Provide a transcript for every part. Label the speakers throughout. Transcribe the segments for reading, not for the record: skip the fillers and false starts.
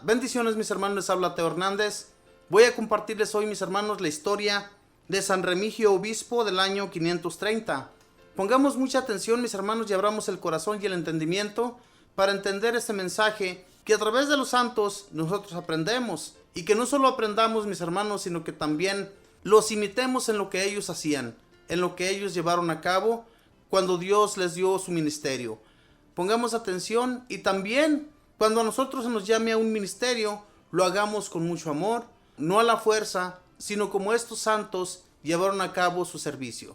Speaker 1: Bendiciones, mis hermanos, les habla Teo Hernández. Voy a compartirles hoy, mis hermanos, la historia de San Remigio Obispo del año 530. Pongamos mucha atención, mis hermanos, y abramos el corazón y el entendimiento para entender este mensaje que a través de los santos nosotros aprendemos, y que no solo aprendamos, mis hermanos, sino que también los imitemos en lo que ellos hacían, en lo que ellos llevaron a cabo cuando Dios les dio su ministerio. Pongamos atención, y también cuando a nosotros se nos llame a un ministerio, lo hagamos con mucho amor, no a la fuerza, sino como estos santos llevaron a cabo su servicio.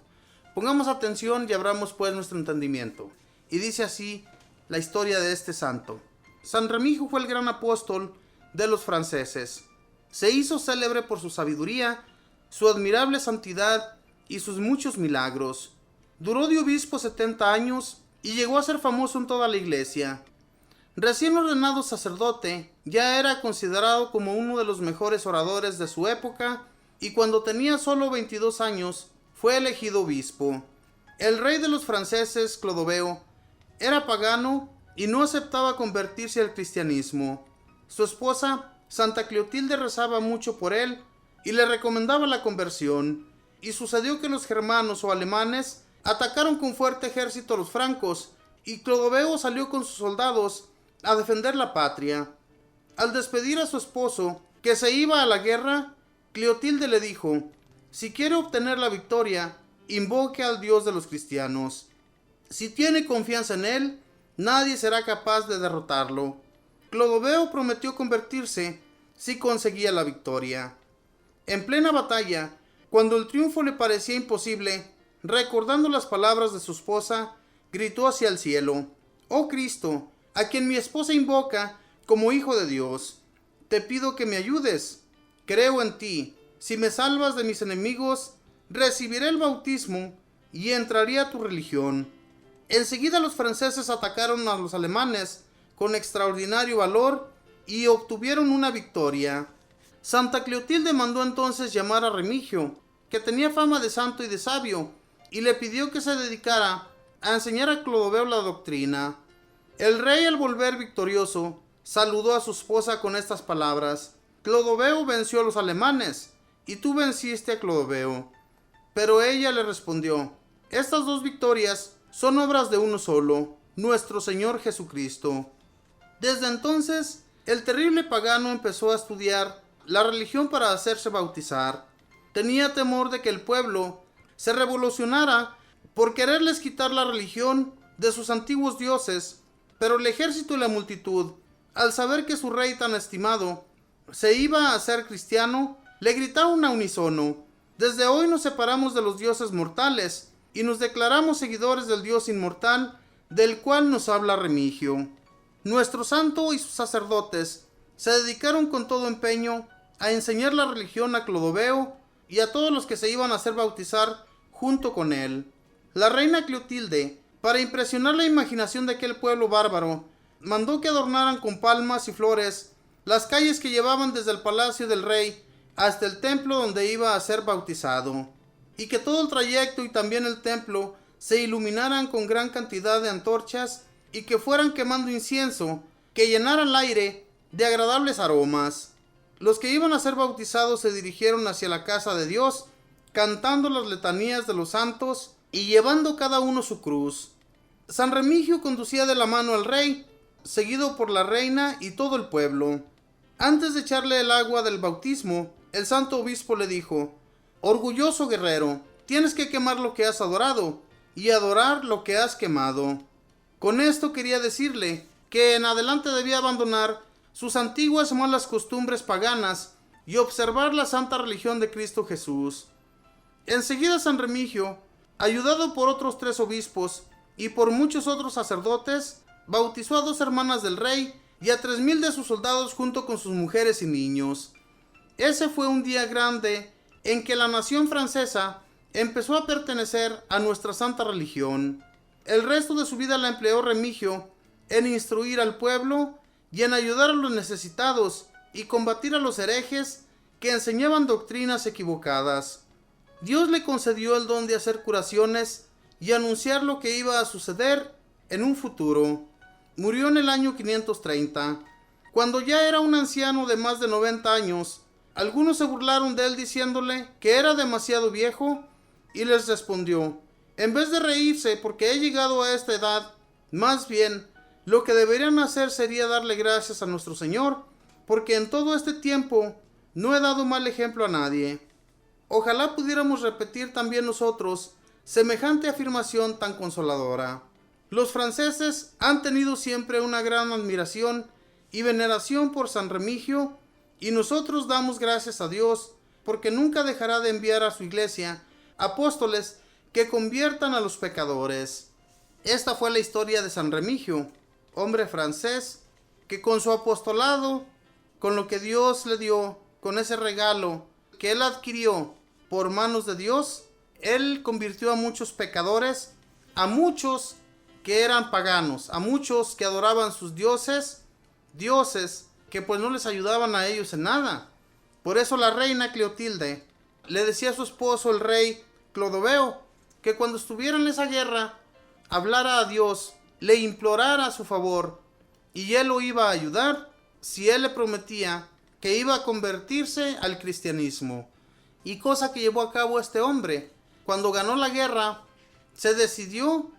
Speaker 1: Pongamos atención y abramos pues nuestro entendimiento. Y dice así la historia de este santo. San Remigio fue el gran apóstol de los franceses. Se hizo célebre por su sabiduría, su admirable santidad y sus muchos milagros. Duró de obispo 70 años y llegó a ser famoso en toda la iglesia. Recién ordenado sacerdote, ya era considerado como uno de los mejores oradores de su época, y cuando tenía solo 22 años, fue elegido obispo. El rey de los franceses, Clodoveo, era pagano y no aceptaba convertirse al cristianismo. Su esposa, Santa Clotilde, rezaba mucho por él y le recomendaba la conversión, y sucedió que los germanos o alemanes atacaron con fuerte ejército a los francos, y Clodoveo salió con sus soldados a defender la patria. Al despedir a su esposo, que se iba a la guerra, Clotilde le dijo: si quiere obtener la victoria, invoque al Dios de los cristianos. Si tiene confianza en él, nadie será capaz de derrotarlo. Clodoveo prometió convertirse si conseguía la victoria. En plena batalla, cuando el triunfo le parecía imposible, recordando las palabras de su esposa, gritó hacia el cielo: oh Cristo, a quien mi esposa invoca como Hijo de Dios, te pido que me ayudes. Creo en ti. Si me salvas de mis enemigos, recibiré el bautismo y entraré a tu religión. Enseguida los franceses atacaron a los alemanes con extraordinario valor y obtuvieron una victoria. Santa Clotilde mandó entonces llamar a Remigio, que tenía fama de santo y de sabio, y le pidió que se dedicara a enseñar a Clodoveo la doctrina. El rey, al volver victorioso, saludó a su esposa con estas palabras: Clodoveo venció a los alemanes, y tú venciste a Clodoveo. Pero ella le respondió: estas dos victorias son obras de uno solo, nuestro Señor Jesucristo. Desde entonces, el terrible pagano empezó a estudiar la religión para hacerse bautizar. Tenía temor de que el pueblo se revolucionara por quererles quitar la religión de sus antiguos dioses, pero el ejército y la multitud, al saber que su rey tan estimado se iba a ser cristiano, le gritaron a unísono: desde hoy nos separamos de los dioses mortales y nos declaramos seguidores del Dios inmortal del cual nos habla Remigio. Nuestro santo y sus sacerdotes se dedicaron con todo empeño a enseñar la religión a Clodoveo y a todos los que se iban a hacer bautizar junto con él. La reina Clotilde, para impresionar la imaginación de aquel pueblo bárbaro, mandó que adornaran con palmas y flores las calles que llevaban desde el palacio del rey hasta el templo donde iba a ser bautizado, y que todo el trayecto y también el templo se iluminaran con gran cantidad de antorchas y que fueran quemando incienso que llenara el aire de agradables aromas. Los que iban a ser bautizados se dirigieron hacia la casa de Dios, cantando las letanías de los santos y llevando cada uno su cruz. San Remigio conducía de la mano al rey, seguido por la reina y todo el pueblo. Antes de echarle el agua del bautismo, el santo obispo le dijo: orgulloso guerrero, tienes que quemar lo que has adorado y adorar lo que has quemado. Con esto quería decirle que en adelante debía abandonar sus antiguas malas costumbres paganas y observar la santa religión de Cristo Jesús. Enseguida San Remigio, ayudado por otros 3 obispos y por muchos otros sacerdotes, bautizó a 2 hermanas del rey y a 3,000 de sus soldados junto con sus mujeres y niños. Ese fue un día grande en que la nación francesa empezó a pertenecer a nuestra santa religión. El resto de su vida la empleó Remigio en instruir al pueblo y en ayudar a los necesitados y combatir a los herejes que enseñaban doctrinas equivocadas. Dios le concedió el don de hacer curaciones y anunciar lo que iba a suceder en un futuro. Murió en el año 530. Cuando ya era un anciano de más de 90 años, algunos se burlaron de él diciéndole que era demasiado viejo y les respondió: en vez de reírse porque he llegado a esta edad, más bien lo que deberían hacer sería darle gracias a nuestro Señor, porque en todo este tiempo no he dado mal ejemplo a nadie. Ojalá pudiéramos repetir también nosotros semejante afirmación tan consoladora. Los franceses han tenido siempre una gran admiración y veneración por San Remigio, y nosotros damos gracias a Dios porque nunca dejará de enviar a su iglesia apóstoles que conviertan a los pecadores. Esta fue la historia de San Remigio, hombre francés que con su apostolado, con lo que Dios le dio, con ese regalo que él adquirió por manos de Dios, él convirtió a muchos pecadores, a muchos que eran paganos, a muchos que adoraban sus dioses que pues no les ayudaban a ellos en nada. Por eso la reina Cleotilde le decía a su esposo, el rey Clodoveo, que cuando estuviera en esa guerra, hablara a Dios, le implorara a su favor, y él lo iba a ayudar si él le prometía que iba a convertirse al cristianismo. Y cosa que llevó a cabo este hombre. Cuando ganó la guerra, se decidió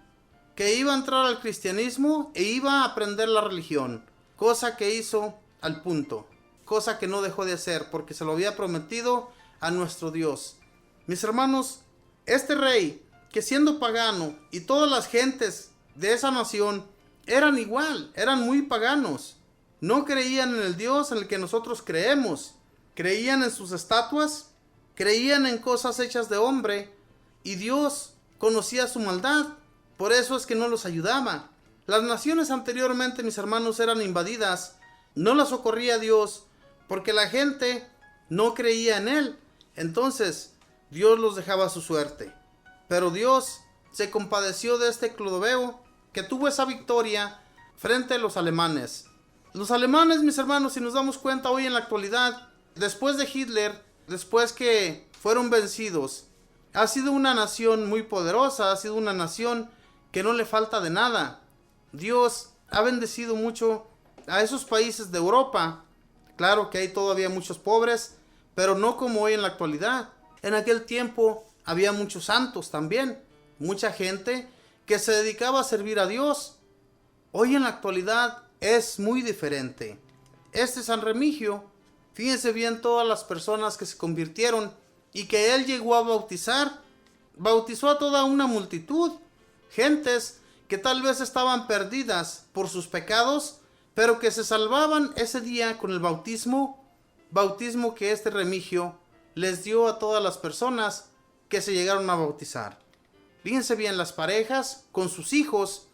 Speaker 1: que iba a entrar al cristianismo e iba a aprender la religión, cosa que hizo al punto, cosa que no dejó de hacer porque se lo había prometido a nuestro Dios. Mis hermanos, este rey, que siendo pagano y todas las gentes de esa nación eran igual, eran muy paganos, no creían en el Dios en el que nosotros creemos, creían en sus estatuas, creían en cosas hechas de hombre, y Dios conocía su maldad, por eso es que no los ayudaba. Las naciones anteriormente, mis hermanos, eran invadidas, no las socorría Dios, porque la gente no creía en él, entonces Dios los dejaba a su suerte. Pero Dios se compadeció de este Clodoveo, que tuvo esa victoria frente a los alemanes. Los alemanes, mis hermanos, si nos damos cuenta hoy en la actualidad, después de Hitler, después que fueron vencidos, ha sido una nación muy poderosa, ha sido una nación que no le falta de nada. Dios ha bendecido mucho a esos países de Europa. Claro que hay todavía muchos pobres, pero no como hoy en la actualidad. En aquel tiempo había muchos santos también, mucha gente que se dedicaba a servir a Dios. Hoy en la actualidad es muy diferente. Este San Remigio, fíjense bien todas las personas que se convirtieron y que él llegó a bautizar, bautizó a toda una multitud, gentes que tal vez estaban perdidas por sus pecados, pero que se salvaban ese día con el bautismo que este Remigio les dio a todas las personas que se llegaron a bautizar. Fíjense bien, las parejas con sus hijos,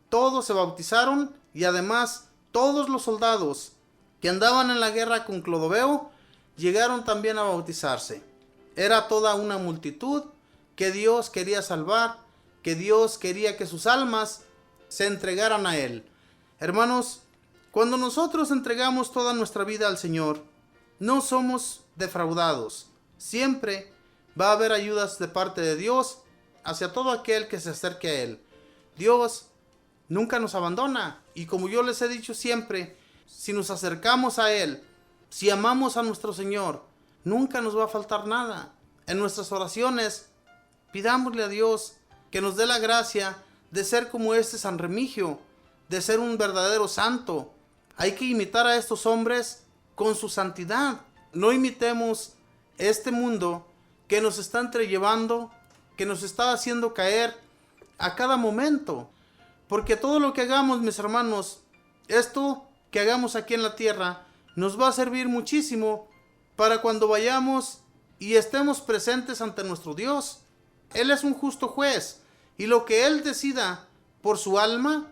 Speaker 1: todos se bautizaron, y además todos los soldados que andaban en la guerra con Clodoveo llegaron también a bautizarse. Era toda una multitud que Dios quería salvar, que Dios quería que sus almas se entregaran a él. Hermanos, cuando nosotros entregamos toda nuestra vida al Señor, no somos defraudados. Siempre va a haber ayudas de parte de Dios hacia todo aquel que se acerque a él. Dios nunca nos abandona, y como yo les he dicho siempre, si nos acercamos a él, si amamos a nuestro Señor, nunca nos va a faltar nada. En nuestras oraciones, pidámosle a Dios que nos dé la gracia de ser como este San Remigio, de ser un verdadero santo. Hay que imitar a estos hombres con su santidad. No imitemos este mundo que nos está entrellevando, que nos está haciendo caer a cada momento. Porque todo lo que hagamos, mis hermanos, esto que hagamos aquí en la tierra, nos va a servir muchísimo para cuando vayamos y estemos presentes ante nuestro Dios. Él es un justo juez, y lo que Él decida por su alma,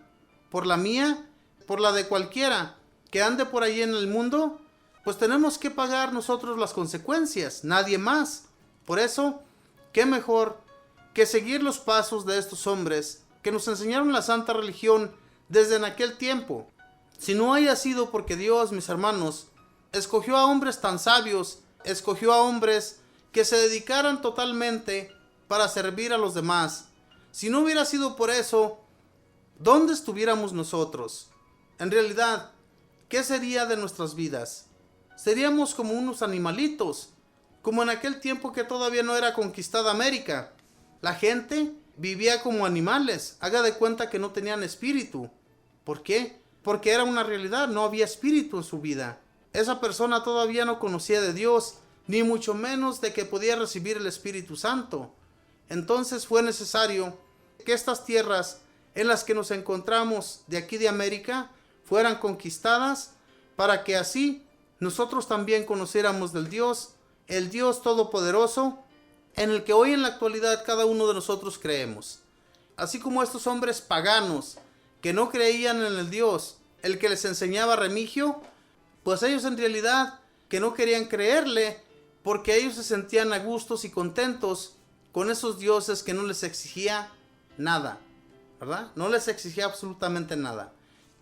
Speaker 1: por la mía, por la de cualquiera que ande por ahí en el mundo, pues tenemos que pagar nosotros las consecuencias, nadie más. Por eso, qué mejor que seguir los pasos de estos hombres que nos enseñaron la santa religión desde en aquel tiempo. Si no haya sido porque Dios, mis hermanos, escogió a hombres tan sabios, escogió a hombres que se dedicaran totalmente para servir a los demás, si no hubiera sido por eso, ¿dónde estuviéramos nosotros? En realidad, ¿qué sería de nuestras vidas? Seríamos como unos animalitos, como en aquel tiempo que todavía no era conquistada América. La gente vivía como animales, haga de cuenta que no tenían espíritu. ¿Por qué? Porque era una realidad, no había espíritu en su vida. Esa persona todavía no conocía de Dios, ni mucho menos de que podía recibir el Espíritu Santo. Entonces fue necesario que estas tierras en las que nos encontramos de aquí de América fueran conquistadas para que así nosotros también conociéramos del Dios, el Dios Todopoderoso, en el que hoy en la actualidad cada uno de nosotros creemos. Así como estos hombres paganos que no creían en el Dios, el que les enseñaba Remigio, pues ellos en realidad que no querían creerle porque ellos se sentían a gustos y contentos con esos dioses que no les exigía nada, ¿verdad? No les exigía absolutamente nada.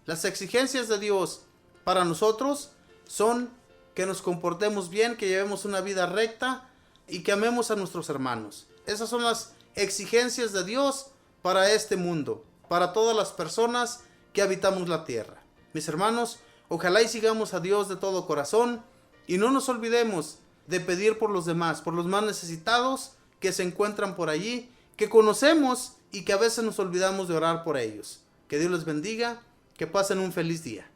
Speaker 1: Las exigencias de Dios para nosotros son que nos comportemos bien, que llevemos una vida recta y que amemos a nuestros hermanos. Esas son las exigencias de Dios para este mundo, para todas las personas que habitamos la tierra. Mis hermanos, ojalá y sigamos a Dios de todo corazón y no nos olvidemos de pedir por los demás, por los más necesitados que se encuentran por allí, que conocemos y que a veces nos olvidamos de orar por ellos. Que Dios les bendiga, que pasen un feliz día.